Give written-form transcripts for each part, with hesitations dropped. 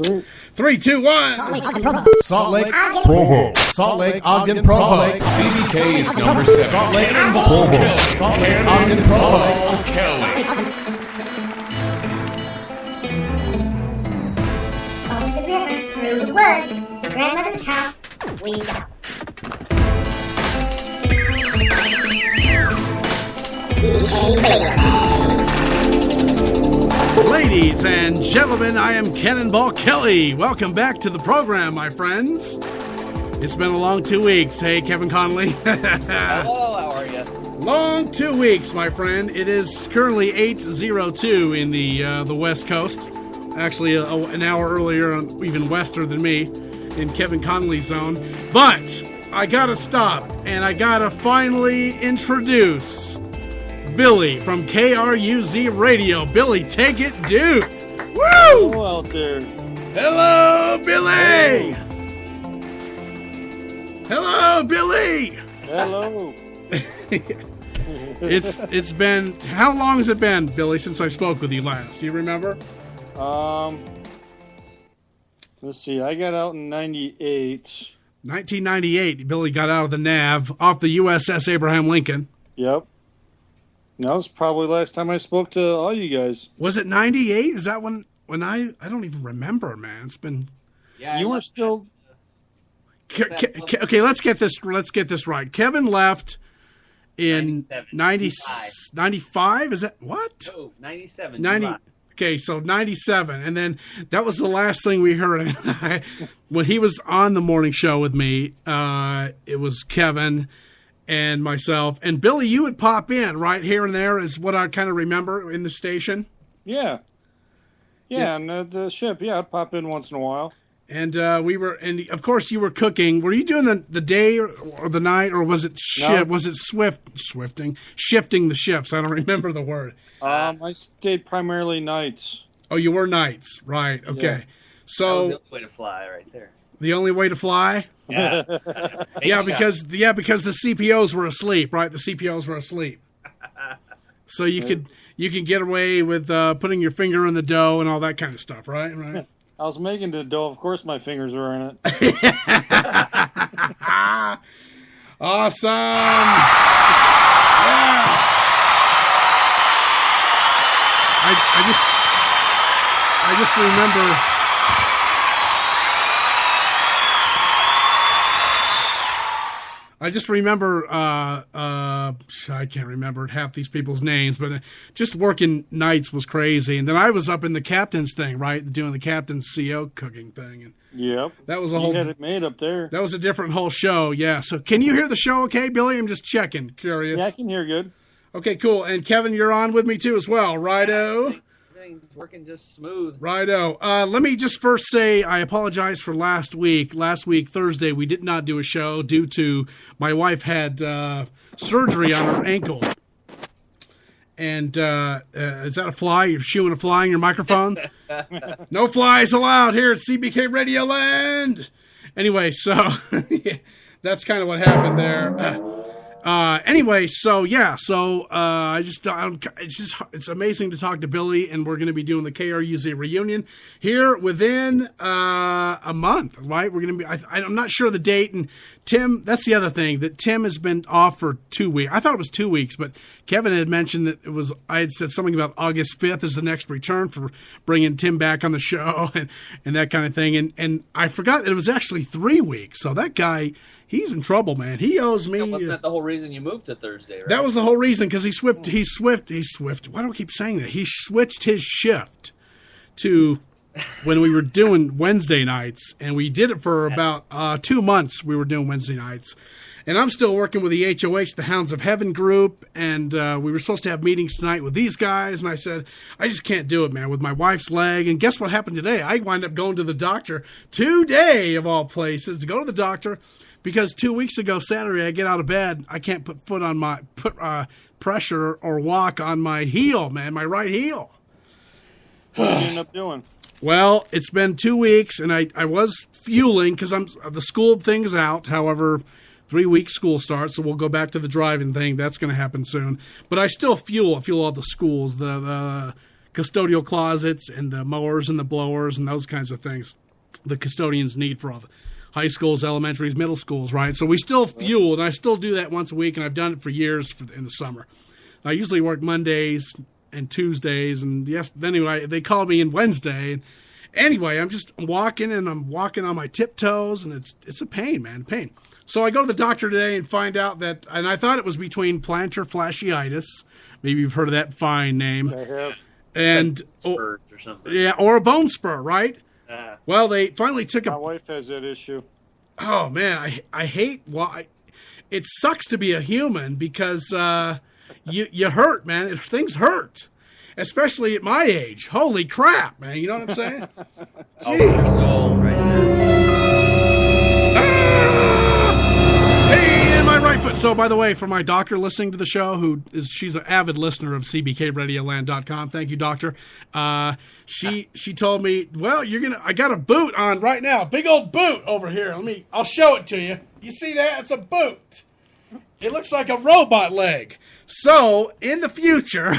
3, 2, 1. Salt Lake, Provo. Salt Lake, Ogden, Provo. CBK is number 7. Salt Lake, Provo. Salt Lake, Ogden, Provo. Kelly. Over the river, through the woods, to grandmother's house, we go. CBK Radio. Ladies and gentlemen, I am Cannonball Kelly. Welcome back to the program, my friends. It's been a long 2 weeks. Hey, Kevin Connelly. Hello, how are you? Long 2 weeks, my friend. It is currently 8:02 in the West Coast. Actually, an hour earlier, even wester than me, in Kevin Connelly's zone. But I gotta stop, and I gotta finally introduce Billy from KRUZ Radio. Billy, take it, dude. Woo! Hello out there. Hello, Billy. Hello, Billy. Hello. It's been, how long has it been, Billy, since I spoke with you last? Do you remember? Let's see. I got out in 98. 1998. Billy got out of the NAV off the USS Abraham Lincoln. Yep. That was probably last time I spoke to all you guys. Was it 98? Is that when I don't even remember, man. It's been. Yeah, you were still. Okay, let's get this right. Kevin left in 95. Is that what? No, 97. 90. Okay, so 97, and then that was the last thing we heard. When he was on the morning show with me, it was Kevin and myself. And Billy, you would pop in right here and there is what I kind of remember in the station. Yeah. Yeah, and the ship, yeah, I'd pop in once in a while. And and of course you were cooking. Were you doing the day or the night, or was it shift? No. Was it shifting the shifts? I don't remember the word. I stayed primarily nights. Oh, you were nights, right? Okay, Yeah. That so was the only way to fly right there. the only way to fly. Yeah. Yeah, because the CPOs were asleep, right? The CPOs were asleep. So you can get away with putting your finger in the dough and all that kind of stuff, right? Right. I was making the dough. Of course my fingers were in it. Awesome. Yeah. I just remember. I just remember, I can't remember half these people's names, but just working nights was crazy. And then I was up in the captain's thing, right, doing the captain's CO cooking thing. And Yep. that was a You whole. had it made up there. That was a different whole show, yeah. So can you hear the show okay, Billy? I'm just checking, curious. Yeah, I can hear good. Okay, cool. And Kevin, you're on with me too as well, righto? Everything's working just smooth. Righto. Let me just first say I apologize for last week. Last week, Thursday, we did not do a show due to my wife had surgery on her ankle. And is that a fly? You're shooing a fly in your microphone? No flies allowed here at CBK Radio Land. Anyway, so that's kind of what happened there. Anyway, so yeah, it's amazing to talk to Billy, and we're going to be doing the KRUZ reunion here within a month, right? We're going to be. I'm not sure the date, and Tim. That's the other thing that Tim has been off for 2 weeks. I thought it was 2 weeks, but Kevin had mentioned that it was. I had said something about August 5th is the next return for bringing Tim back on the show and that kind of thing, and I forgot that it was actually 3 weeks. So that guy. He's in trouble, man. He owes me. Wasn't that the whole reason you moved to Thursday, right? That was the whole reason, because he's swift. Why do I keep saying that? He switched his shift to when we were doing Wednesday nights, and we did it for about 2 months. We were doing Wednesday nights, and I'm still working with the HOH, the Hounds of Heaven group, and we were supposed to have meetings tonight with these guys, and I said, I just can't do it, man, with my wife's leg. And guess what happened today? I wind up going to the doctor today, of all places, to go to the doctor. Because 2 weeks ago, Saturday, I get out of bed, I can't put pressure or walk on my heel, man, my right heel. What did you end up doing? Well, it's been 2 weeks, and I was fueling because the school thing's out. However, 3 weeks school starts, so we'll go back to the driving thing. That's going to happen soon. But I still fuel. I fuel all the schools, the custodial closets and the mowers and the blowers and those kinds of things the custodians need for all the high schools, elementaries, middle schools, right? So we still fuel, and I still do that once a week, and I've done it for years in the summer. I usually work Mondays and Tuesdays, and anyway, they called me in Wednesday. And anyway, I'm walking on my tiptoes, and it's a pain, man, pain. So I go to the doctor today and find out that, and I thought it was between plantar fasciitis. Maybe you've heard of that fine name. I have. And Spurs or something. Yeah, or a bone spur, right? Well, they finally took My wife has that issue. Oh man, I hate. It sucks to be a human because you hurt, man. Things hurt, especially at my age. Holy crap, man! You know what I'm saying? Oh, your soul right Hey, and my right foot. So, by the way, for my doctor listening to the show, she's an avid listener of CBKRadioland.com. Thank you, doctor. She told me, well, I got a boot on right now, big old boot over here. I'll show it to you. You see that? It's a boot. It looks like a robot leg. So, in the future,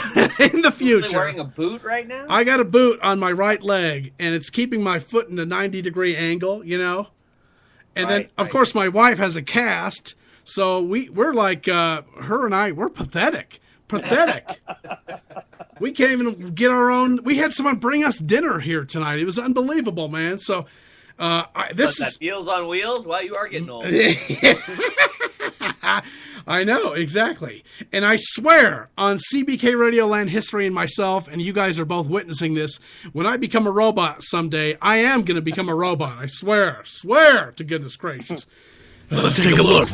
You're wearing a boot right now? I got a boot on my right leg, and it's keeping my foot in a 90-degree angle, And then, of course, my wife has a cast, so we're like, her and I, we're pathetic. We can't even get our own. We had someone bring us dinner here tonight. It was unbelievable, man. So, that Meals on Wheels? Well, you are getting old. I know, exactly. And I swear on CBK Radioland History and myself, and you guys are both witnessing this, when I become a robot someday, I am going to become a robot. I swear to goodness gracious. Let's take a look.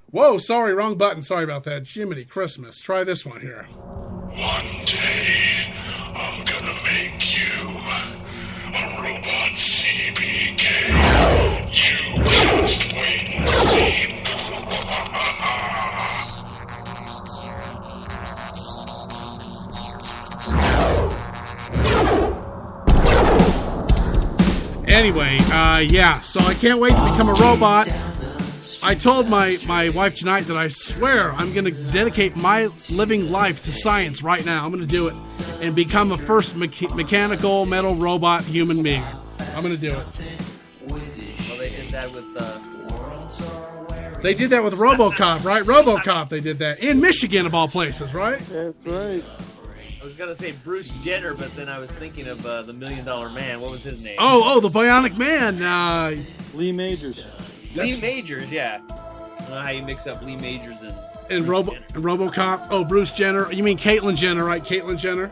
Whoa, sorry, wrong button. Sorry about that. Jiminy Christmas. Try this one here. One day, I'm gonna make you a robot CBK. You just wait and see. Anyway, so I can't wait to become a robot. I told my wife tonight that I swear I'm going to dedicate my living life to science right now. I'm going to do it and become a first mechanical metal robot human being. I'm going to do it. Well, they did that with... They did that with RoboCop, right? RoboCop, they did that. In Michigan, of all places, right? That's right. I was going to say Bruce Jenner, but then I was thinking of the $1 Million Man. What was his name? Oh, the Bionic Man. Lee Majors. Lee Majors, yeah. I don't know how you mix up Lee Majors and RoboCop. Oh, Bruce Jenner. You mean Caitlyn Jenner, right? Caitlyn Jenner?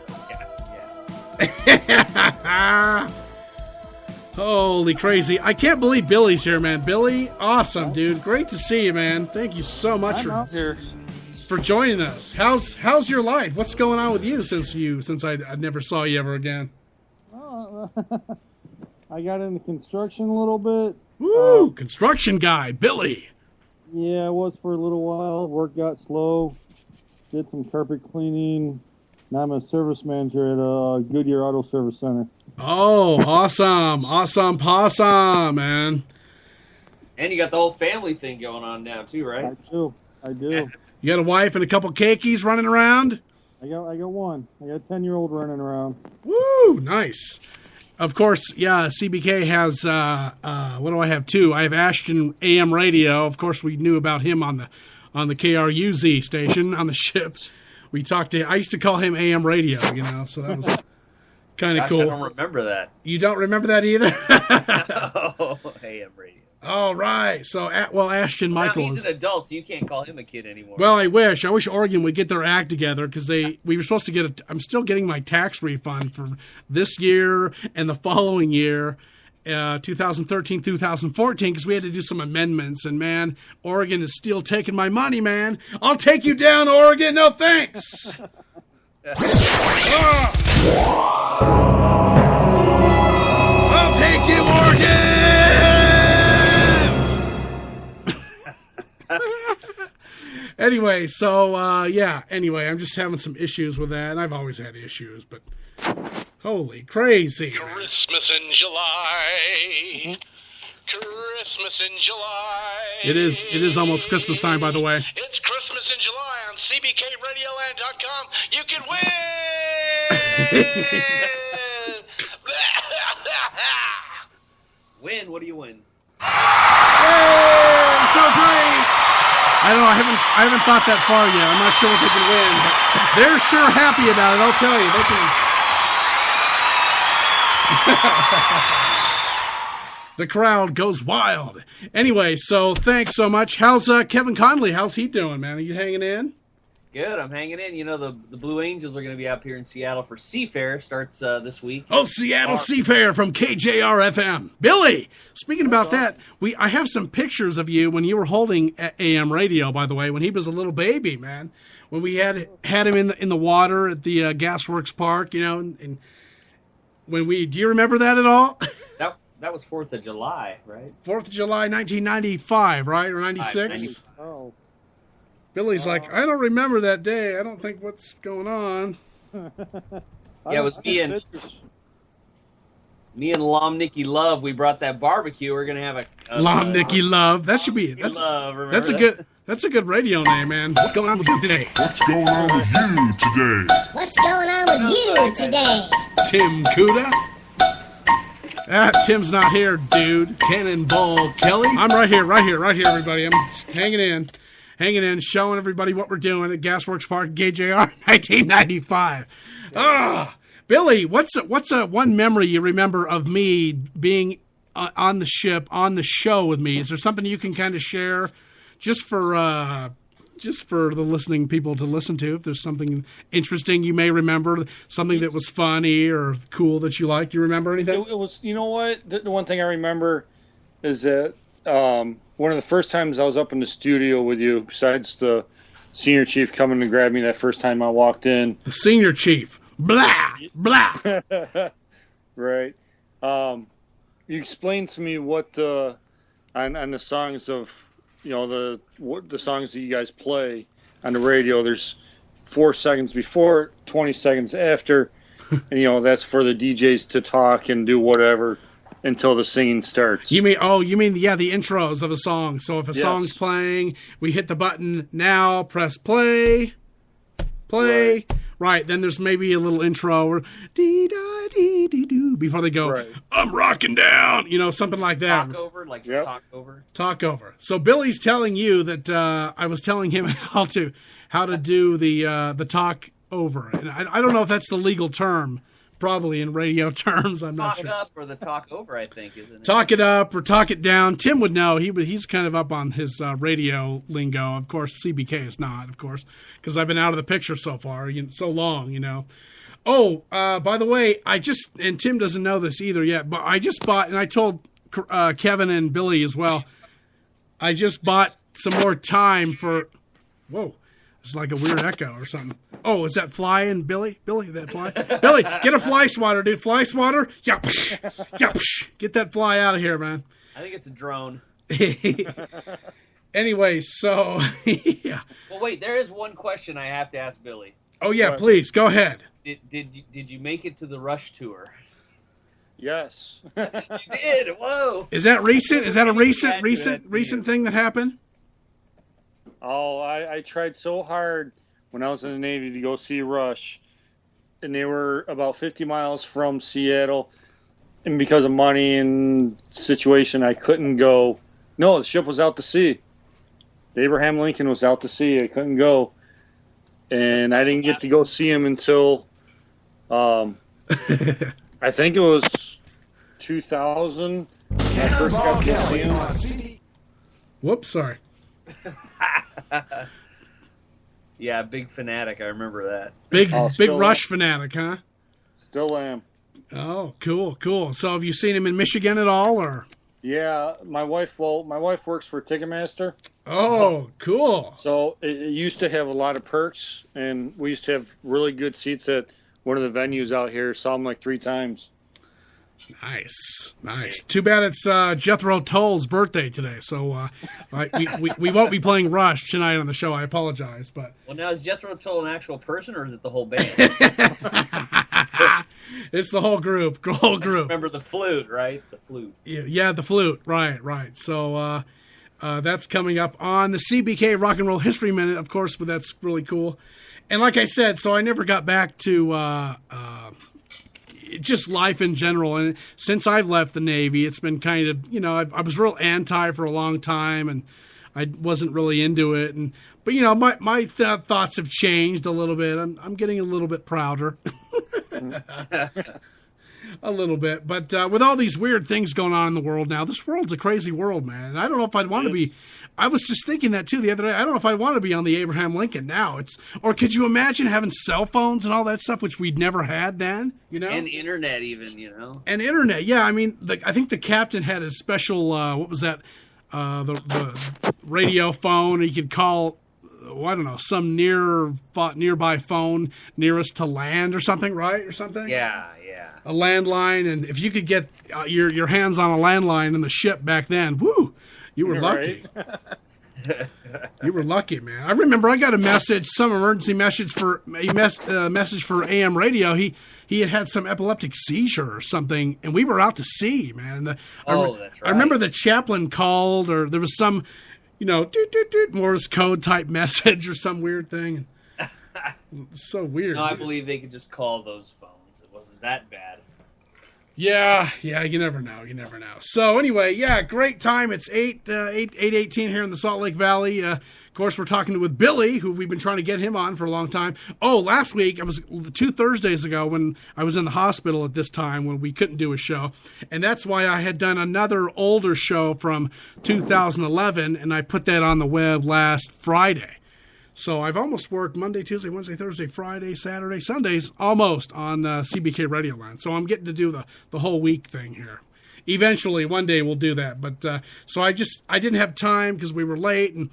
Yeah. Holy crazy. I can't believe Billy's here, man. Billy, awesome, dude. Great to see you, man. Thank you so much for joining us. How's your life? What's going on with you since I never saw you ever again? I got into construction a little bit. Woo! Construction guy, Billy. Yeah, I was for a little while. Work got slow. Did some carpet cleaning. Now I'm a service manager at a Goodyear Auto Service Center. Oh, awesome possum, man. And you got the whole family thing going on now too, right? I do. You got a wife and a couple cakeys running around? I got one. I got a 10-year-old running around. Woo, nice. Of course, yeah, CBK has, what do I have, two? I have Ashton AM Radio. Of course, we knew about him on the KRUZ station on the ship. We talked to, I used to call him AM Radio, so that was kind of cool. I don't remember that. You don't remember that either? Oh, AM Radio. All right. So, Ashton Michael. He's an adult, so you can't call him a kid anymore. Well, I wish Oregon would get their act together because we were supposed to get I'm still getting my tax refund for this year and the following year, 2013, 2014, because we had to do some amendments. And man, Oregon is still taking my money, man. I'll take you down, Oregon. No thanks. I'll take you, Oregon. Anyway, I'm just having some issues with that, and I've always had issues, but holy crazy. Christmas in July. Christmas in July. It is almost Christmas time, by the way. It's Christmas in July on CBKRadioland.com. You can win Win? What do you win? Yay! So great! I don't know. I haven't thought that far yet. I'm not sure what they can win, but they're sure happy about it. I'll tell you. They can. The crowd goes wild. Anyway, so thanks so much. How's Kevin Connelly? How's he doing, man? Are you hanging in? Good, I'm hanging in. You know, the Blue Angels are going to be up here in Seattle for Seafair. Starts this week. Oh, Seattle Seafair from KJR-FM. Billy, speaking about that, I have some pictures of you when you were holding AM radio, by the way, when he was a little baby, man. When we had him in the water at the Gasworks Park, you know, and when do you remember that at all? That was 4th of July, right? 4th of July, 1995, right? Or 96? Oh. Billy's like, I don't remember that day. I don't think what's going on. Yeah, it was me and Lom Nicky Love. We brought that barbecue. We're gonna have a Lom Nicky Love. That should be That's a good radio name, man. What's going on with you today? What's going on with you today? What's going on with you today? Tim Cuda. Tim's not here, dude. Cannonball Kelly. I'm right here, everybody. I'm just hanging in, showing everybody what we're doing at Gasworks Park, KJR, 1995. Billy, what's one memory you remember of me being on the ship, on the show with me? Is there something you can kind of share just for the listening people to listen to? If there's something interesting you may remember, something that was funny or cool that you liked, you remember anything? It was, you know what? The one thing I remember is that one of the first times I was up in the studio with you, besides the senior chief coming to grab me that first time I walked in. The senior chief. Blah, blah. Right. You explained to me what on the songs of, you know, the songs that you guys play on the radio, there's 4 seconds before, 20 seconds after, and, you know, that's for the DJs to talk and do whatever until the singing starts. You mean the intros of a song. So if a song's playing, we hit the button now, press play. Right, then there's maybe a little intro or dee-da-dee-dee-doo before they go, right. I'm rocking down, you know, something like that. Talk over. So Billy's telling you that I was telling him how to do the talk over. And I don't know if that's the legal term, probably in radio terms. I'm not sure. Talk it up or the talk over, I think, isn't it? Talk it up or talk it down. Tim would know. He's kind of up on his radio lingo. Of course, CBK is not, of course, because I've been out of the picture so far, so long, you know. Oh, by the way, and Tim doesn't know this either yet, but I just bought, and I told Kevin and Billy as well, I just bought some more time for, whoa. It's like a weird echo or something. Oh, is that flying, Billy? Billy, that fly? Billy, get a fly swatter, dude. Fly swatter? Yeah, yeah. Get that fly out of here, man. I think it's a drone. Anyway, so, yeah. Well, wait, there is one question I have to ask Billy. Oh, yeah, please, go ahead. Did you make it to the Rush tour? Yes. You did? Whoa. Is that recent? Is that a recent thing that happened? Oh, I tried so hard when I was in the Navy to go see Rush, and they were about 50 miles from Seattle, and because of money and situation, I couldn't go. No, the ship was out to sea. The Abraham Lincoln was out to sea. I couldn't go, and I didn't get to go see him until, I think it was 2000. I first got to see him. Whoops, sorry. Yeah, big fanatic. I remember that. Big Rush fanatic, huh? Still am. Oh, cool. So have you seen him in Michigan at all, or? Yeah, my wife works for Ticketmaster. Oh, cool. So it used to have a lot of perks, and we used to have really good seats at one of the venues out here. Saw him like 3 times. Nice. Too bad it's Jethro Tull's birthday today, so we won't be playing Rush tonight on the show. I apologize, but well, now is Jethro Tull an actual person, or is it the whole band? It's the whole group. Remember the flute, right? The flute. Yeah, the flute. Right. So That's coming up on the CBK Rock and Roll History Minute, of course, but that's really cool. And like I said, so I never got back to just life in general. And since I left the Navy, it's been kind of, I was real anti for a long time, and I wasn't really into it. But my thoughts have changed a little bit. I'm getting a little bit prouder. A little bit. But with all these weird things going on in the world now, this world's a crazy world, man. And I don't know if I'd want to be. I was just thinking that, too, the other day. I don't know if I want to be on the Abraham Lincoln now. Or could you imagine having cell phones and all that stuff, which we'd never had then, And internet even, And internet, yeah. I mean, I think the captain had a special, what was that, the radio phone. He could call, I don't know, some nearby phone nearest to land or something, right? Or something? Yeah. A landline, and if you could get your hands on a landline in the ship back then, woo, you were lucky. Right? You were lucky, man. I remember I got a message, some emergency message for message for AM radio. He had some epileptic seizure or something, and we were out to sea, man. That's right. I remember the chaplain called, or there was some, Morse code type message or some weird thing. So weird. No, I believe they could just call those phones. It wasn't that bad. Yeah, you never know. So anyway, yeah, great time. It's 8:18 here in the Salt Lake Valley. Of course, we're talking with Billy, who we've been trying to get him on for a long time. Oh, last week, it was 2 Thursdays ago when I was in the hospital at this time when we couldn't do a show. And that's why I had done another older show from 2011, and I put that on the web last Friday. So I've almost worked Monday, Tuesday, Wednesday, Thursday, Friday, Saturday, Sundays, almost on CBK Radio Land. So I'm getting to do the whole week thing here. Eventually, one day we'll do that. But so I didn't have time because we were late and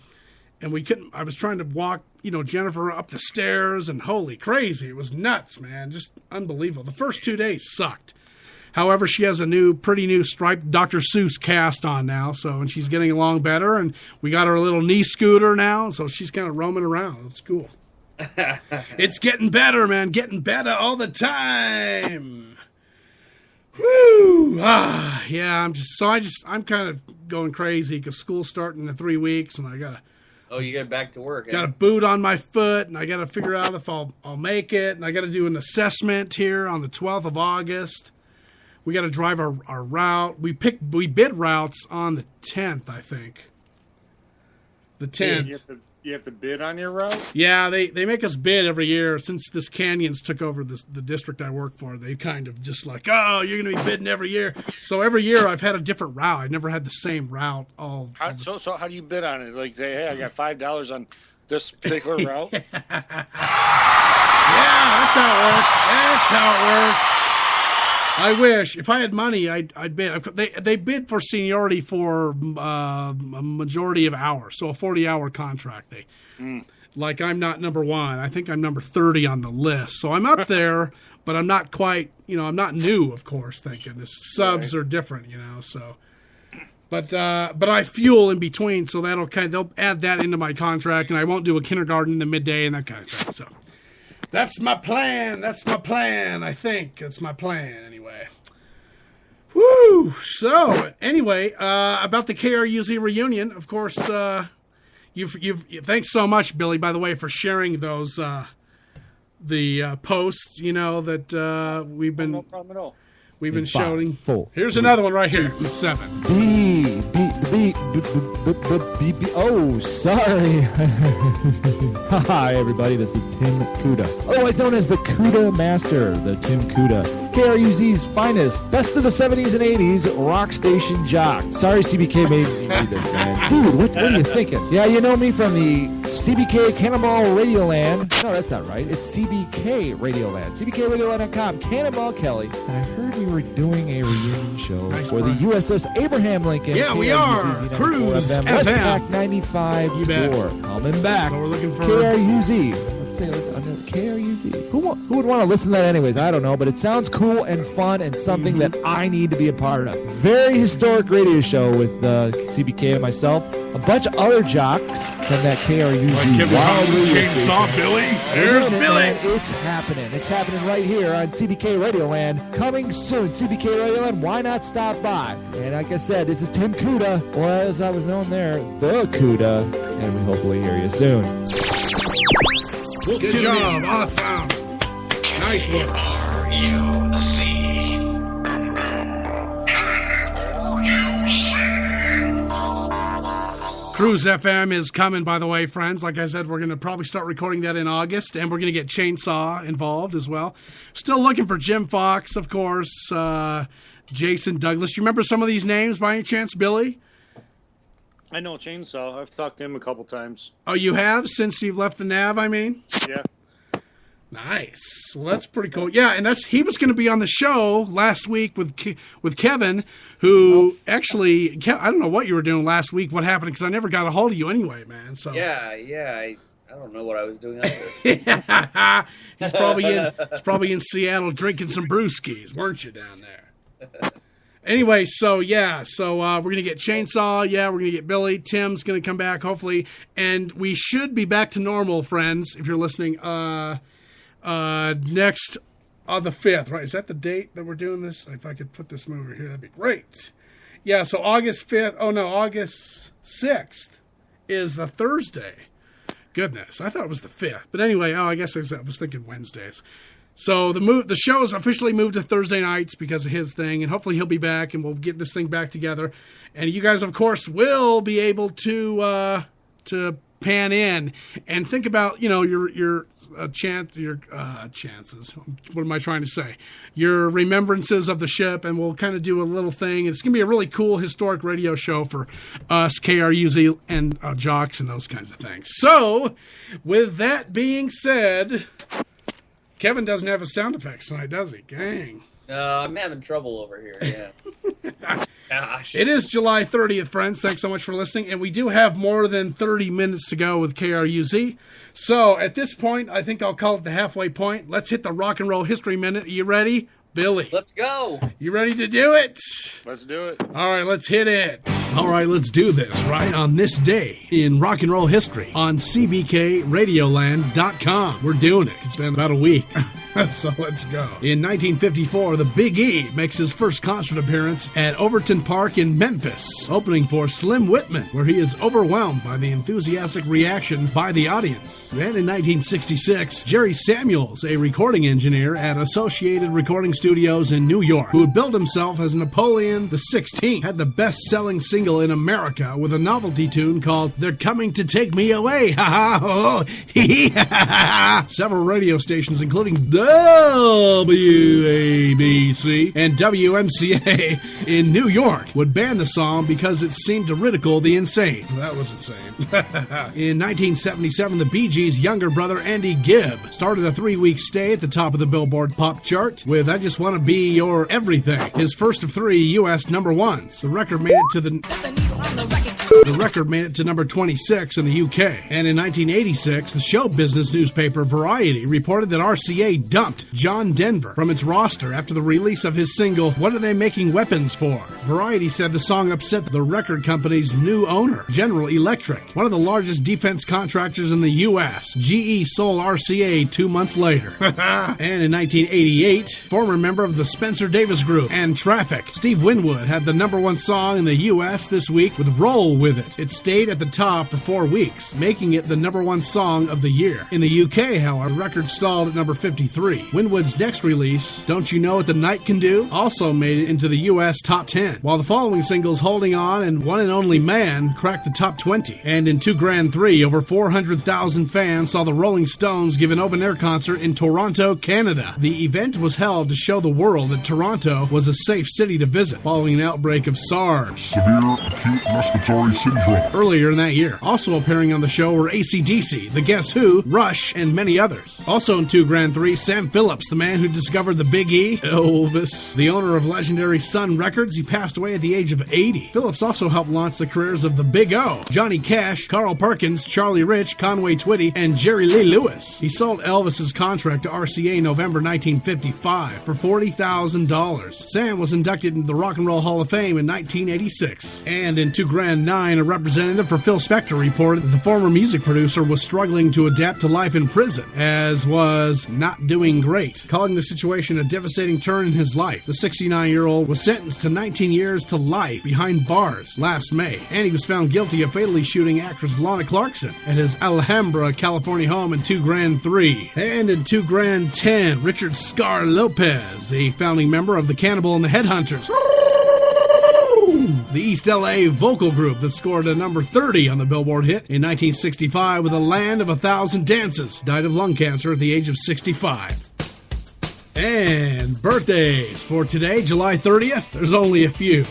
we couldn't. I was trying to walk, Jennifer up the stairs, and holy crazy, it was nuts, man, just unbelievable. The first 2 days sucked. However, she has a pretty new striped Dr. Seuss cast on now, and she's getting along better, and we got her a little knee scooter now, so she's kind of roaming around. It's cool. It's getting better, man, getting better all the time. Woo! Yeah, I'm kind of going crazy because school's starting in 3 weeks, and I gotta. Oh, you get back to work. Got a boot on my foot, and I got to figure out if I'll make it, and I got to do an assessment here on the 12th of August. We got to drive our route. We bid routes on the 10th, I think. The 10th. You have to bid on your route? Yeah, they make us bid every year. Since this Canyons took over the district I work for, they kind of just like, oh, you're going to be bidding every year. So every year I've had a different route. I've never had the same route. So how do you bid on it? Like say, hey, I got $5 on this particular route? Yeah, that's how it works. I wish. If I had money, I'd bid. They bid for seniority for a majority of hours, so a 40-hour contract. Like I'm not number 1. I think I'm number 30 on the list. So I'm up there, but I'm not quite, I'm not new, of course, thank goodness. Subs are different, so. But I fuel in between, so they'll add that into my contract, and I won't do a kindergarten in the midday and that kind of thing, so. That's my plan. I think that's my plan anyway. Woo! So anyway, about the KRUZ reunion, of course, thanks so much, Billy, by the way, for sharing those the posts. That we've been. No problem at all. We've been showing. 4. Here's another one right here. 7. Oh, sorry. Hi, everybody. This is Tim Kuda, otherwise known as the Kuda Master, the Tim Kuda, KRUZ's finest, best of the 70s and 80s rock station jock. Sorry, CBK made me do this, man. Dude, what are you thinking? Yeah, you know me from the CBK Cannonball Radioland. No, that's not right. It's CBK Radioland. CBKRadioland.com. Cannonball Kelly. And I heard we were doing a reunion show for the USS Abraham Lincoln. Yeah, we are. Cruise FM. 95 4. Coming back. So we're looking for KRUZ. Let's say under KRUZ. Who would want to listen to that anyways? I don't know, but it sounds cool and fun and something that I need to be a part of. Very historic radio show with CBK and myself. a bunch of other jocks from that KRUZ. Like Kevin Conley, Chainsaw Billy. There's Billy. It's happening. It's happening right here on CBK Radioland. Coming soon, CBK Radioland. Why not stop by? And like I said, this is Tim Cuda, or as I was known there, the Cuda, and we hopefully hear you soon. Good job. Awesome. Nice work. Cruise FM is coming, by the way, friends. Like I said, we're going to probably start recording that in August, and we're going to get Chainsaw involved as well. Still looking for Jim Fox, of course, Jason Douglas. You remember some of these names by any chance, Billy? I know Chainsaw. I've talked to him a couple times. Oh, you have? Since you've left the Nav, I mean? Yeah. Nice. Well, that's pretty cool. Yeah, and he was going to be on the show last week with Kevin, who actually, I don't know what you were doing last week, what happened, because I never got a hold of you anyway, man. So Yeah, I don't know what I was doing out there. He's probably in Seattle drinking some brewskis, weren't you, down there? Anyway, so we're going to get Chainsaw, we're going to get Billy, Tim's going to come back, hopefully, and we should be back to normal, friends, if you're listening, next on the 5th, right? Is that the date that we're doing this? If I could put this over here, that'd be great. Yeah, so August 5th, August 6th is the Thursday. Goodness, I thought it was the 5th. But anyway, I guess I was thinking Wednesdays. So the show is officially moved to Thursday nights because of his thing, and hopefully he'll be back, and we'll get this thing back together. And you guys, of course, will be able to pan in and think about, your chances. What am I trying to say? Your remembrances of the ship, and we'll kind of do a little thing. It's going to be a really cool historic radio show for us, KRUZ, and jocks and those kinds of things. So, with that being said, Kevin doesn't have a sound effects tonight, does he? Gang. I'm having trouble over here, yeah. Gosh. It is July 30th, friends. Thanks so much for listening. And we do have more than 30 minutes to go with KRUZ. So at this point, I think I'll call it the halfway point. Let's hit the Rock and Roll History Minute. Are you ready? Billy. Let's go. You ready to do it? Let's do it. All right, let's hit it. All right, let's do this right on this day in rock and roll history on CBKRadioland.com. We're doing it. It's been about a week. So let's go. In 1954, the Big E makes his first concert appearance at Overton Park in Memphis, opening for Slim Whitman, where he is overwhelmed by the enthusiastic reaction by the audience. Then in 1966, Jerry Samuels, a recording engineer at Associated Recording Studios in New York, who had billed himself as Napoleon XVI, had the best-selling single in America with a novelty tune called They're Coming to Take Me Away. Ha ha ho, hee ha ha ha. Several radio stations, including WABC and WMCA in New York, would ban the song because it seemed to ridicule the insane. Well, that was insane. In 1977, the Bee Gees' younger brother Andy Gibb started a 3-week stay at the top of the Billboard pop chart with I Just Want to Be Your Everything, his first of 3 U.S. number ones. The record made it to number 26 in the UK. And in 1986, the show business newspaper Variety reported that RCA dumped John Denver from its roster after the release of his single, What Are They Making Weapons For? Variety said the song upset the record company's new owner, General Electric, one of the largest defense contractors in the U.S. GE sold RCA 2 months later. And in 1988, former member of the Spencer Davis Group and Traffic, Steve Winwood, had the number 1 song in the U.S. this week with Roll With It. It stayed at the top for 4 weeks, making it the number 1 song of the year. In the UK, however, the record stalled at number 53. Winwood's next release, Don't You Know What the Night Can Do, also made it into the U.S. top 10, while the following singles, Holding On and One and Only Man, cracked the top 20. And in 2 Grand 3, over 400,000 fans saw the Rolling Stones give an open-air concert in Toronto, Canada. The event was held to show the world that Toronto was a safe city to visit following an outbreak of SARS. Severe acute respiratory syndrome. Earlier in that year. Also appearing on the show were AC/DC, The Guess Who, Rush, and many others. Also in 2 Grand 3, Sam Phillips, the man who discovered the Big E, Elvis. The owner of legendary Sun Records, he passed away at the age of 80. Phillips also helped launch the careers of the Big O, Johnny Cash, Carl Perkins, Charlie Rich, Conway Twitty, and Jerry Lee Lewis. He sold Elvis's contract to RCA in November 1955 for $40,000. Sam was inducted into the Rock and Roll Hall of Fame in 1986. And in 2 Grand 9, 1969, a representative for Phil Spector reported that the former music producer was struggling to adapt to life in prison, as was not doing great, calling the situation a devastating turn in his life. The 69-year-old was sentenced to 19 years to life behind bars last May, and he was found guilty of fatally shooting actress Lana Clarkson at his Alhambra, California home in 2 Grand 3. And in 2 Grand 10, Richard Scar Lopez, a founding member of the Cannibal and the Headhunters, the East LA vocal group that scored a number 30 on the Billboard hit in 1965 with A Land of 1,000 Dances, died of lung cancer at the age of 65. And birthdays for today, July 30th. There's only a few.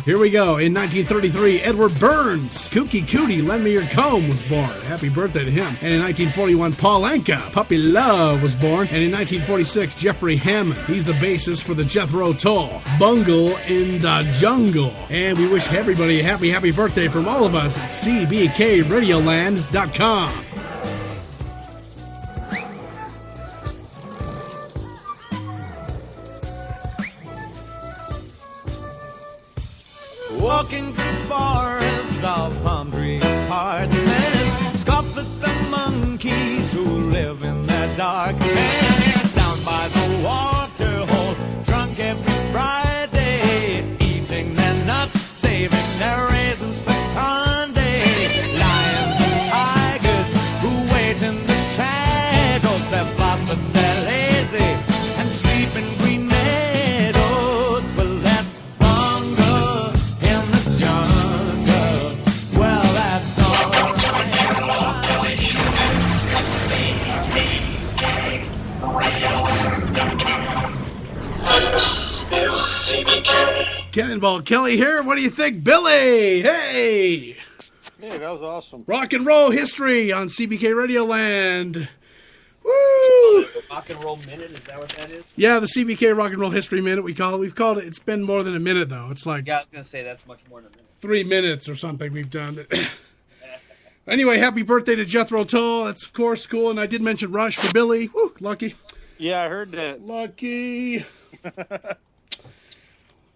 Here we go. In 1933, Edward Burns, Kooky Cootie, Lend Me Your Comb, was born. Happy birthday to him. And in 1941, Paul Anka, Puppy Love, was born. And in 1946, Jeffrey Hammond. He's the bassist for the Jethro Tull, Bungle in the Jungle. And we wish everybody a happy birthday from all of us at CBKRadioland.com. Walking through forests of palm tree apartments, scoff at the monkeys who live in their dark tents. Down by the water hole, drunk every Friday, eating their nuts, saving their raisins for Sunday. Lions and tigers who wait in the shadows, they're fast but they're lazy and sleep in green meadows. Well, let's bungle in the jungle. Well, that's all CBK. Cannonball Kelly here. What do you think, Billy? Hey! Yeah, that was awesome. Rock and roll history on CBK Radioland. Woo! Rock and roll minute, is that what that is? Yeah, the CBK Rock and Roll History Minute, we call it. We've called it. It's been more than a minute, though. It's like Yeah, I was going to say that's much more than a minute. 3 minutes or something we've done. Anyway, happy birthday to Jethro Tull. That's, of course, cool. And I did mention Rush for Billy. Woo, lucky. Yeah, I heard that. Lucky.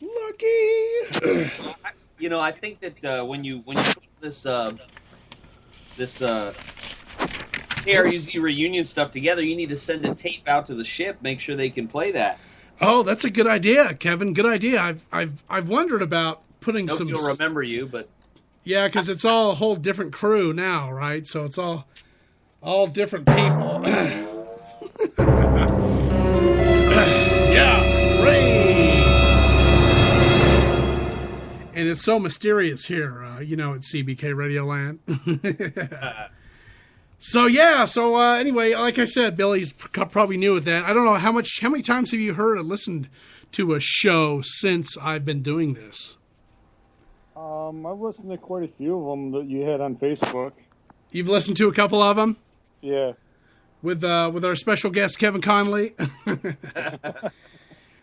Lucky. You know, I think that when you put this KRUZ reunion stuff together, you need to send a tape out to the ship, make sure they can play that. Oh, that's a good idea, Kevin. Good idea. I've wondered about putting Nobody some. will remember you, but Yeah, because it's all a whole different crew now, right? So it's all different people. Yeah, rain. And it's so mysterious here, at CBK Radioland. So anyway, like I said, Billy's probably new at that. I don't know how many times have you heard or listened to a show since I've been doing this? I've listened to quite a few of them that you had on Facebook. You've listened to a couple of them? Yeah. With our special guest, Kevin Connelly.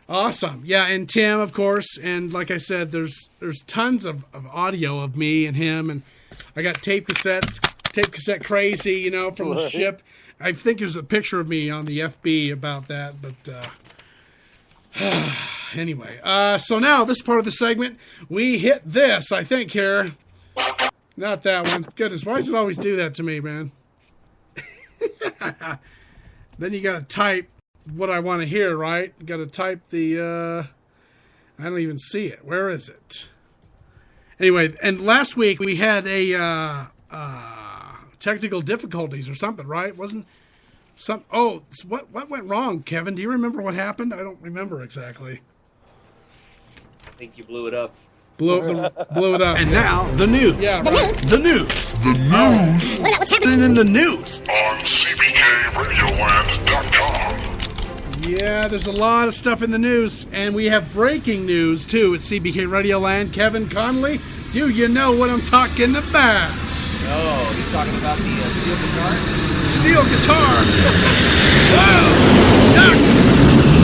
Awesome. Yeah, and Tim, of course. And like I said, there's tons of audio of me and him. And I got tape cassette crazy, from the ship. I think there's a picture of me on the FB about that. But anyway. So now, this part of the segment, we hit this, I think, here. Not that one. Goodness, why does it always do that to me, man? Then you got to type what I want to hear, right? Got to type the, I don't even see it. Where is it? Anyway, and last week we had a technical difficulties or something, right? Wasn't some? Oh, what went wrong, Kevin? Do you remember what happened? I don't remember exactly. I think you blew it up. Blew it up. And now the news. Yeah, right. The news. The news What's happening? And in the news. on CBKRadioland.com. Yeah, there's a lot of stuff in the news, and we have breaking news too at CBK Radioland. Kevin Connelly, do you know what I'm talking about? Oh, you're talking about the steel guitar? Steel guitar. Whoa! Duck!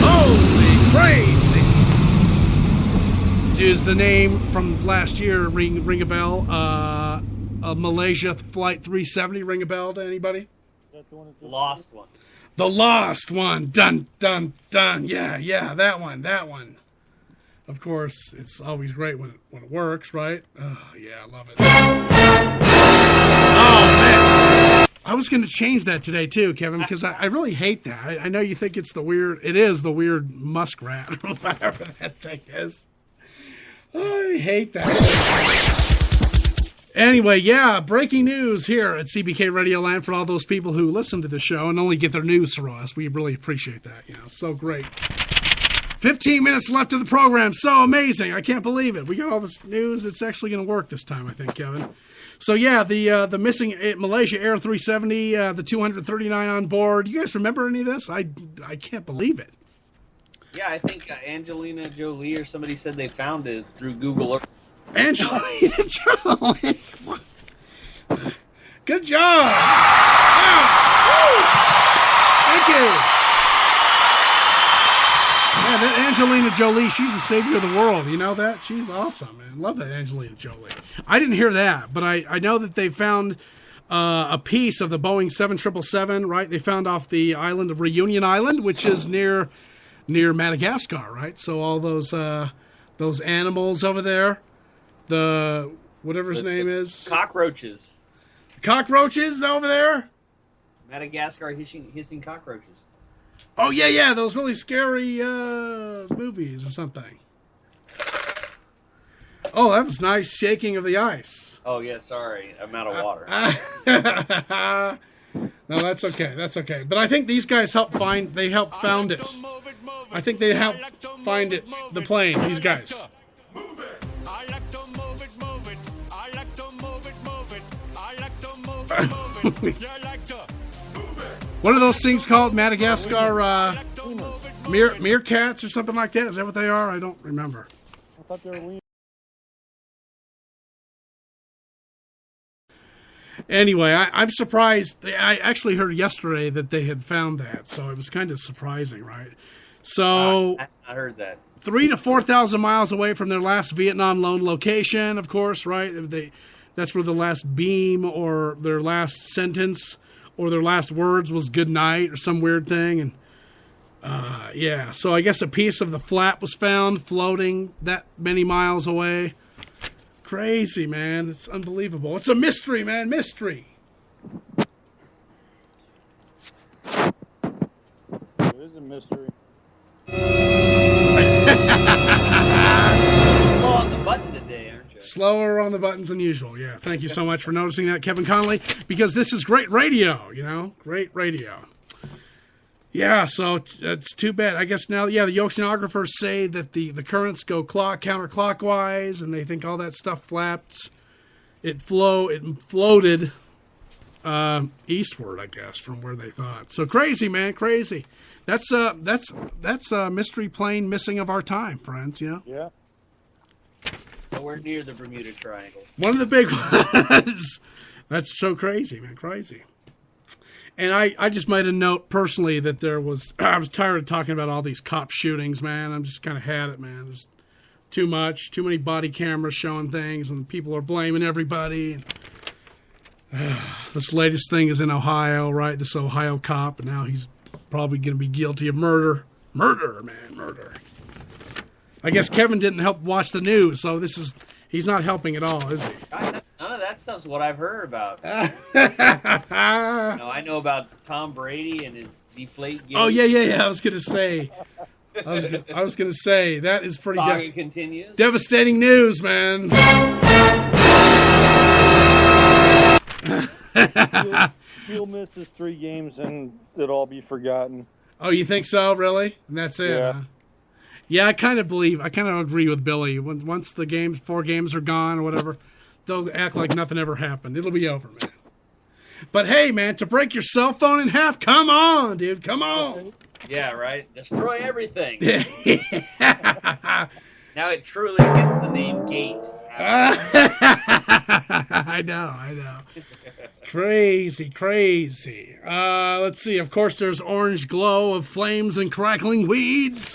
Holy crazy! Is the name from last year ring a bell? Malaysia Flight 370 ring a bell to anybody? Lost one. The Lost one. Dun, dun, dun. Yeah, that one. Of course, it's always great when it works, right? Oh, yeah, I love it. Oh, man. I was going to change that today, too, Kevin, because I really hate that. I know you think it's it is the weird muskrat or whatever that thing is. I hate that. Anyway, yeah, breaking news here at CBK Radio Land for all those people who listen to the show and only get their news from us. We really appreciate that. So great. 15 minutes left of the program. So amazing. I can't believe it. We got all this news. It's actually going to work this time, I think, Kevin. So, yeah, the missing Malaysia Air 370, the 239 on board. You guys remember any of this? I can't believe it. Yeah, I think Angelina Jolie or somebody said they found it through Google Earth. Angelina Jolie. Good job. Wow. Thank you. Yeah, that Angelina Jolie, she's the savior of the world. You know that? She's awesome, man. Love that Angelina Jolie. I didn't hear that, but I know that they found a piece of the Boeing 777, right? They found off the island of Reunion Island, which is near Madagascar, right? So all those animals over there, whatever his name is. Cockroaches. Cockroaches over there? Madagascar hissing cockroaches. Oh, yeah, those really scary movies or something. Oh, that was nice shaking of the ice. Oh, yeah, sorry. I'm out of water. No, that's okay. But I think these guys found it. I think they helped find it, the plane, these guys. I like to move it, move it. I like to move it, move it. I like to move it, move it. You like to move it. What are those things called? Madagascar meerkats or something like that? Is that what they are? I don't remember. I thought they were Anyway, I'm surprised. I actually heard yesterday that they had found that, so it was kind of surprising, right? So I heard that. 3,000 to 4,000 miles away from their last Vietnam loan location, of course, right? That's where the last beam or their last sentence or their last words was good night or some weird thing. And yeah, so I guess a piece of the flap was found floating that many miles away. Crazy, man. It's unbelievable. It's a mystery, man. Mystery. It is a mystery. Slow on the button today, aren't you? Slower on the buttons than usual. Yeah. Thank you so much for noticing that, Kevin Connelly, because this is great radio, Great radio. Yeah, so it's too bad. I guess now, the oceanographers say that the currents go counterclockwise, and they think all that stuff flapped. It floated eastward, I guess, from where they thought. So crazy, man, crazy. That's a mystery plane missing of our time, friends. Yeah. Nowhere near the Bermuda Triangle. One of the big ones. That's so crazy, man, crazy. And I just made a note personally that I was tired of talking about all these cop shootings, man. I'm just kind of had it, man. There's too many body cameras showing things, and people are blaming everybody. This latest thing is in Ohio, right? This Ohio cop, and now he's probably going to be guilty of murder. Murder, man, murder. I guess Kevin didn't help watch the news, so he's not helping at all, is he? Guys, none of that stuff's what I've heard about. I know about Tom Brady and his deflate game. Oh, yeah. I was going to say. I was going to say, that is pretty Saga continues. Devastating news, man. He'll miss his 3 games and it'll all be forgotten. Oh, you think so? Really? And that's it? Yeah. Huh? Yeah, I kind of agree with Billy. Once the 4 games are gone or whatever, they'll act like nothing ever happened. It'll be over, man. But hey, man, to break your cell phone in half, come on, dude, come on. Yeah, right. Destroy everything. Now it truly gets the name Gate. I know. Crazy. Let's see. Of course, there's orange glow of flames and crackling weeds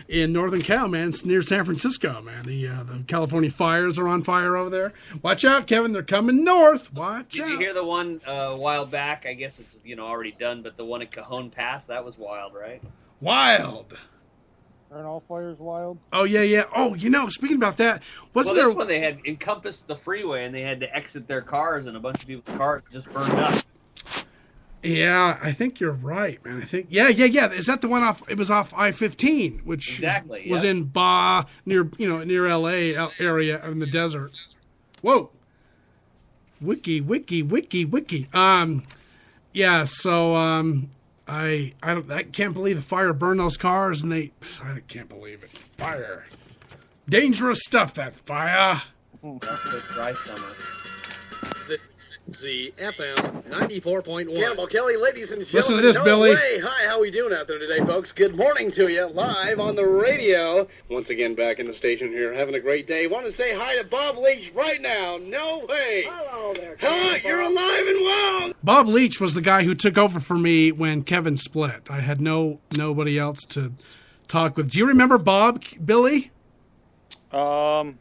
in Northern Cal, man. It's near San Francisco, man. The California fires are on fire over there. Watch out, Kevin. They're coming north. Watch out. Did you hear the one a while back? I guess it's already done, but the one at Cajon Pass, that was wild, right? Wild. Aren't all fires wild? Oh yeah. Oh, speaking about that, wasn't Well, there? this one they had encompassed the freeway and they had to exit their cars, and a bunch of people's cars just burned up. Yeah, I think you're right, man. I think yeah. Is that the one off? It was off I-15, which Exactly, was yeah. in Baja near LA area in the desert. Whoa. Wiki. Yeah. So I can't believe the fire burned those cars, and I can't believe it. Fire, dangerous stuff. That fire. That's a dry summer. The FM 94.1. Cannibal Kelly, ladies and gentlemen. Listen to this, no Billy. Way. Hi, how we doing out there today, folks? Good morning to you, live on the radio. Once again, back in the station here, having a great day. Want to say hi to Bob Leach right now. No way. Hello there, Huh? You're alive and well. Bob Leach was the guy who took over for me when Kevin split. I had nobody else to talk with. Do you remember Bob, Billy? At all?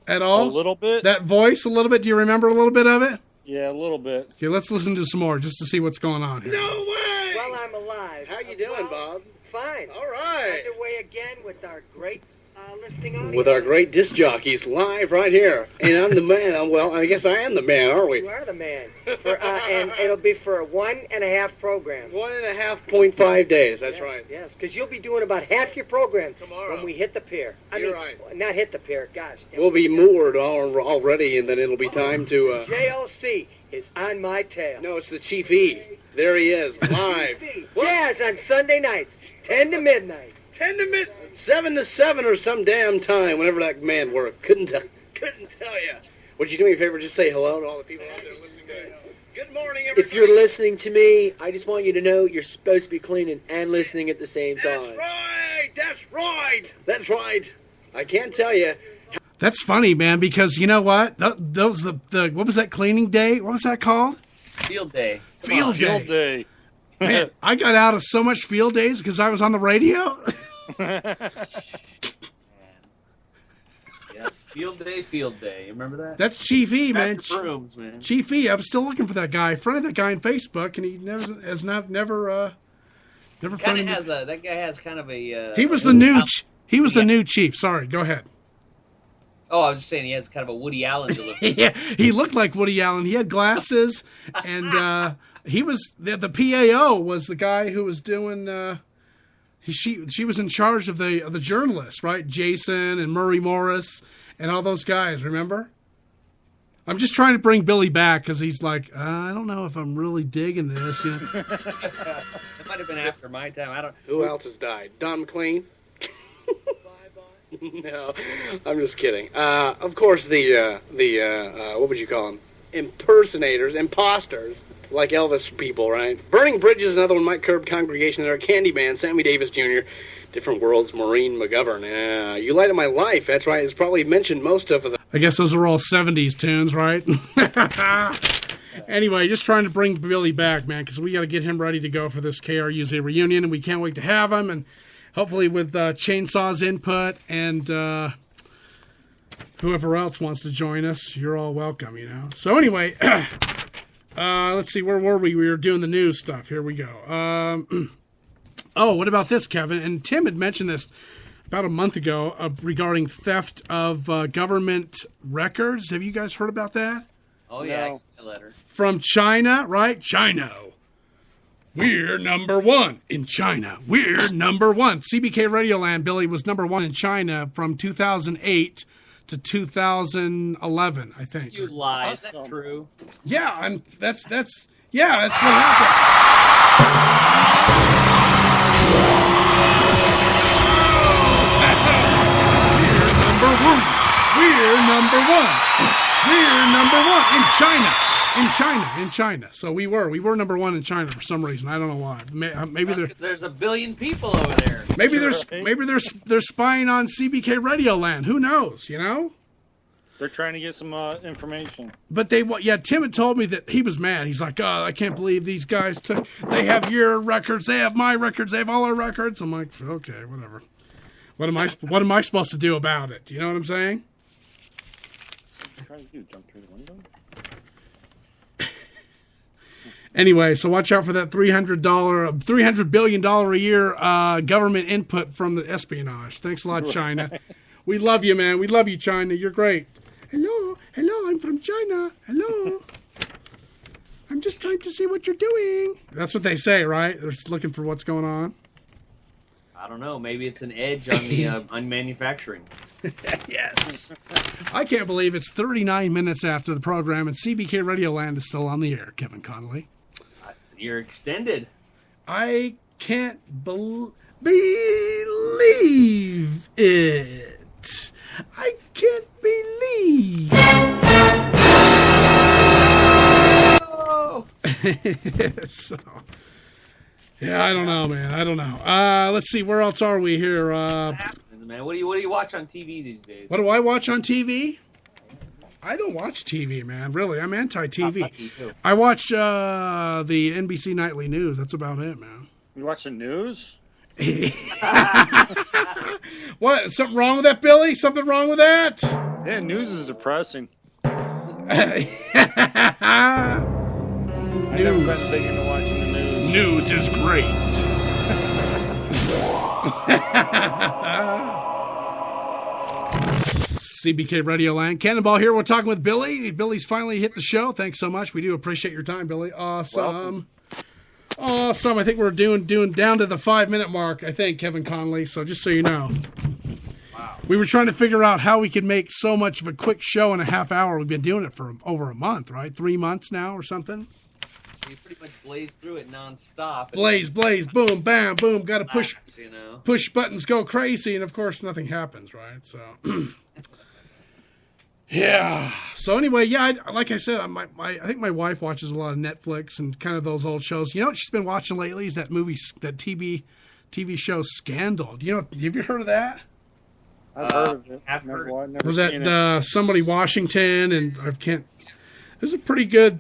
A little bit. That voice, a little bit. Do you remember a little bit of it? Yeah, a little bit. Okay, let's listen to some more just to see what's going on here. No way. Well, I'm alive. How you doing, Bob? Fine. All right. Underway again with our great listening audience. With our great disc jockeys live right here. And I'm the man. Well, I guess I am the man, aren't we? You are the man. And it'll be for 1.5 programs. 1.5 days, that's yes, right. Yes, because you'll be doing about half your program tomorrow when we hit the pier. You're right. Not hit the pier, gosh. We'll be moored already, and then it'll be time to... JLC is on my tail. No, it's the Chief E. There he is, live. Jazz on Sunday nights, 10 to midnight. 10 to midnight. 7 to 7 or some damn time, whenever that man worked. Couldn't tell you. Would you do me a favor, just say hello to all the people out there listening to it? Good morning, everybody. If you're listening to me, I just want you to know you're supposed to be cleaning and listening at the same time. That's right. That's right. I can't tell you. That's funny, man, because you know what? Those the what was that cleaning day? What was that called? Field day. Field day. Man, I got out of so much field days because I was on the radio. Yeah, field day. You remember that? That's Chief E, man. Pack your brooms, man. Chief E. I'm still looking for that guy. I friended that guy on Facebook, and he never friended me. That guy has kind of a. He was the new. He was the new chief. Sorry, go ahead. Oh, I was just saying he has kind of a Woody Allen delivery. Yeah, he looked like Woody Allen. He had glasses, and he was the PAO was the guy who was doing. She was in charge of the journalists, right? Jason and Murray Morris and all those guys. Remember? I'm just trying to bring Billy back because he's like, I don't know if I'm really digging this. You know? It might have been after my time. I don't. Who else has died? Don McLean. No, I'm just kidding. Of course, the what would you call them? Impersonators, imposters, like Elvis people, right? Burning Bridges, another one. Mike Curb, Congregation there. Candyman, Sammy Davis Jr., Different Worlds, Maureen McGovern. You Light of My Life. That's right. It's probably mentioned most of them. I guess those are all 70s tunes, right? Anyway, just trying to bring Billy back, man, because we got to get him ready to go for this KRUZ reunion, and we can't wait to have him. And hopefully with Chainsaw's input and whoever else wants to join us, you're all welcome, you know. So anyway, let's see, where were we? We were doing the news stuff. Here we go. Oh, what about this, Kevin? And Tim had mentioned this about a month ago regarding theft of government records. Have you guys heard about that? Oh, yeah, I got a letter. From China, right? China. We're number one in China. We're number one. CBK Radioland, Billy, was number one in China from 2008 to 2011, I think. You lie. Is that true? Yeah, that's what happened. We're number one. We're number one in China. In China. So we were number one in China for some reason. I don't know why. Maybe there's a billion people over there. Maybe they're spying on CBK Radioland. Who knows? You know. They're trying to get some information. But Tim had told me that he was mad. He's like, I can't believe these guys they have your records, they have my records, they have all our records. I'm like, okay, whatever. What am I supposed to do about it? You know what I'm saying? What are you trying to do? Jump through the window? Anyway, so watch out for that $300 billion a year government input from the espionage. Thanks a lot, China. We love you, man. We love you, China. You're great. Hello, I'm from China. Hello. I'm just trying to see what you're doing. That's what they say, right? They're just looking for what's going on. I don't know. Maybe it's an edge on the on manufacturing. Yes. I can't believe it's 39 minutes after the program and CBK Radio Land is still on the air, Kevin Connelly. You're extended. I can't believe it. I can't believe. Oh. So, yeah, I don't know, man. I don't know. Let's see. Where else are we here? Man, what do you watch on TV these days? What do I watch on TV? I don't watch TV, man. Really, I'm anti-TV. I watch the NBC Nightly News. That's about it, man. You watch the news? What? Something wrong with that, Billy? Something wrong with that? Yeah, news is depressing. News. I've never been big into watching the news. News is great. CBK Radio Land. Cannonball here. We're talking with Billy. Billy's finally hit the show. Thanks so much. We do appreciate your time, Billy. Awesome. Welcome. Awesome. I think we're doing down to the 5-minute mark, I think, Kevin Connelly. So just so you know. Wow. We were trying to figure out how we could make so much of a quick show in a half hour. We've been doing it for over a month, right? 3 months now or something. You pretty much blaze through it nonstop. Blaze, boom, bam, boom. Got to push, you know? Push buttons, go crazy, and of course nothing happens, right? So, yeah. So anyway, yeah. Like I said, I think my wife watches a lot of Netflix and kind of those old shows. You know what she's been watching lately is that TV show Scandal. Have you heard of that? I've heard of it. Never Was seen that it. somebody Washington and I can't. It's a pretty good.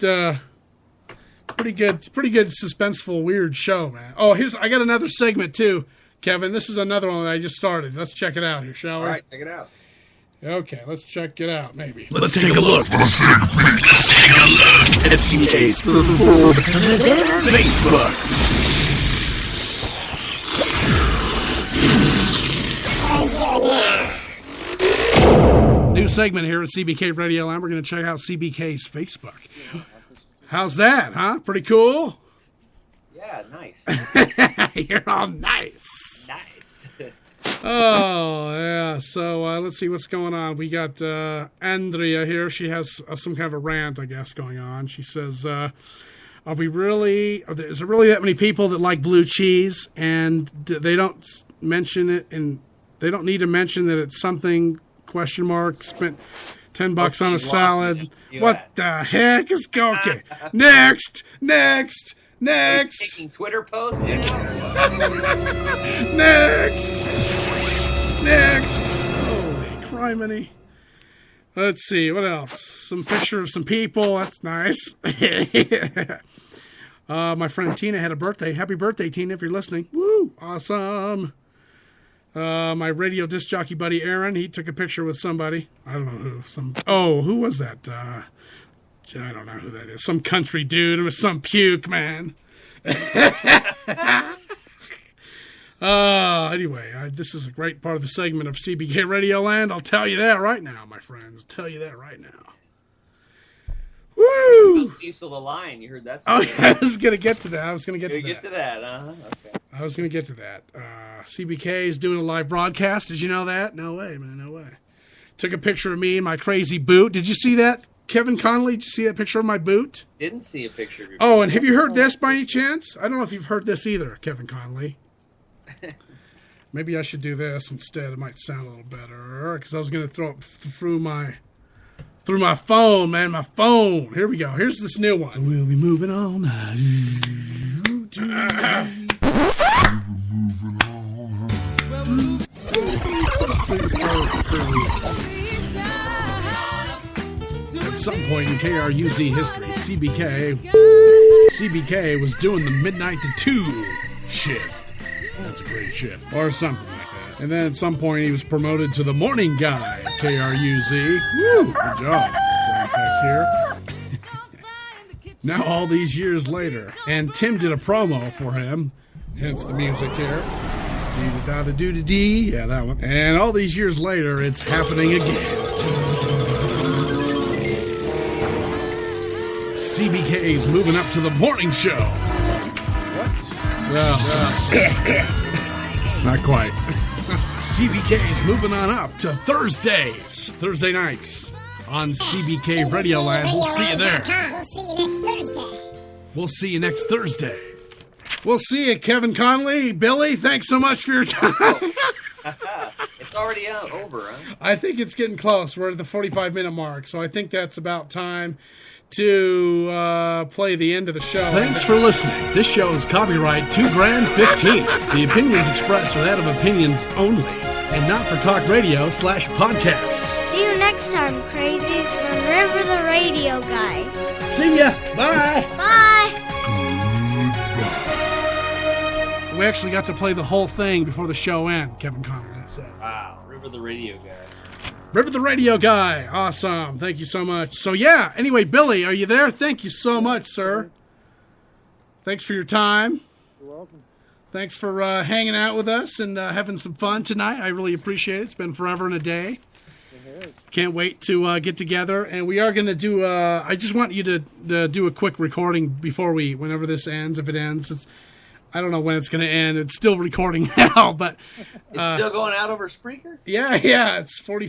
Pretty good, suspenseful, weird show, man. Oh, I got another segment too, Kevin. This is another one that I just started. Let's check it out here, shall we? All right, check it out. Okay, let's check it out, maybe. Let's take a look. Let's take a look at CBK's Facebook. New segment here at CBK Radio Land. We're going to check out CBK's Facebook. How's that, huh? Pretty cool? Yeah, nice. You're all nice. Nice. Oh, yeah. So let's see what's going on. We got Andrea here. She has some kind of a rant, I guess, going on. She says, is there really that many people that like blue cheese and they don't mention it and they don't need to mention that it's something, ? Spent $10 on a salad. What the heck is going on? Next. Taking Twitter posts now? Next. Holy criminy. Let's see. What else? Some picture of some people. That's nice. My friend Tina had a birthday. Happy birthday, Tina, if you're listening. Woo. Awesome. My radio disc jockey buddy Aaron, he took a picture with somebody. I don't know who. Who was that? I don't know who that is. Some country dude. It was some puke, man. Anyway, this is a great part of the segment of CBK Radio Land. I'll tell you that right now, my friends. I'll tell you that right now. Woo! Cecil the Lion, you heard that story. Oh, yeah, I was going to get to that. I was going to get to that, huh? Okay. I was going to get to that. CBK is doing a live broadcast. Did you know that? No way, man. No way. Took a picture of me in my crazy boot. Did you see that, Kevin Connelly? Did you see that picture of my boot? Didn't see a picture of your boot. Oh, and have you heard this by any chance? I don't know if you've heard this either, Kevin Connelly. Maybe I should do this instead. It might sound a little better. Because I was going to throw it through my phone, man. My phone. Here we go. Here's this new one. We'll be moving on. At some point in KRUZ history, CBK was doing the midnight to 2 shift. That's a great shift. Or something like that. And then at some point he was promoted to the morning guy at KRUZ. Woo! Good job. Sound effects here. Now all these years later. And Tim did a promo for him, hence the music here. Dee-da-da-da-doo-da-dee. Yeah, that one. And all these years later, it's happening again. CBK's moving up to the morning show. What? Well, not quite. CBK's moving on up to Thursday nights on CBK Radio Land. We'll see you there. We'll see you next Thursday. We'll see you, Kevin Connelly. Billy, thanks so much for your time. It's already over, huh? I think it's getting close. We're at the 45-minute mark, so I think that's about time to play the end of the show. Thanks for listening. This show is copyright 2grand15. The opinions expressed are that of opinions only, and not for talk radio/podcasts. See you next time, crazies, from River the Radio Guy. See ya. Bye. Bye. We actually got to play the whole thing before the show ended, Kevin Conner said. Wow, River the Radio Guy. River the Radio Guy. Awesome. Thank you so much. So, yeah, anyway, Billy, are you there? Thank you so much, sir. Thanks for your time. You're welcome. Thanks for hanging out with us and having some fun tonight. I really appreciate it. It's been forever and a day. Can't wait to get together. And we are going to do, I just want you to do a quick recording whenever this ends, if it ends. I don't know when it's going to end. It's still recording now, but... It's still going out over Spreaker? Yeah, it's 40...